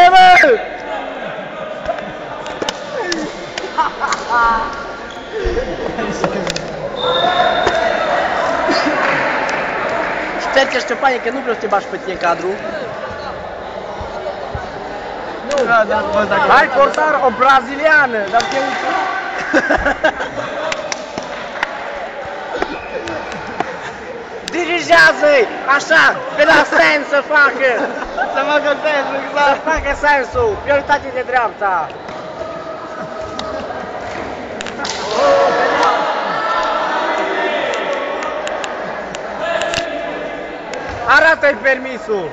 mă! Sper că Ștefanie, că nu vreau să te bași pe tine în cadru. Hai, portar, o braziliană, dar te uiți. Dirigează-i, așa, pe la sens să facă. Să facă sensul, exact. Să facă sensul, prioritate de dreapta. Arată-i permisul.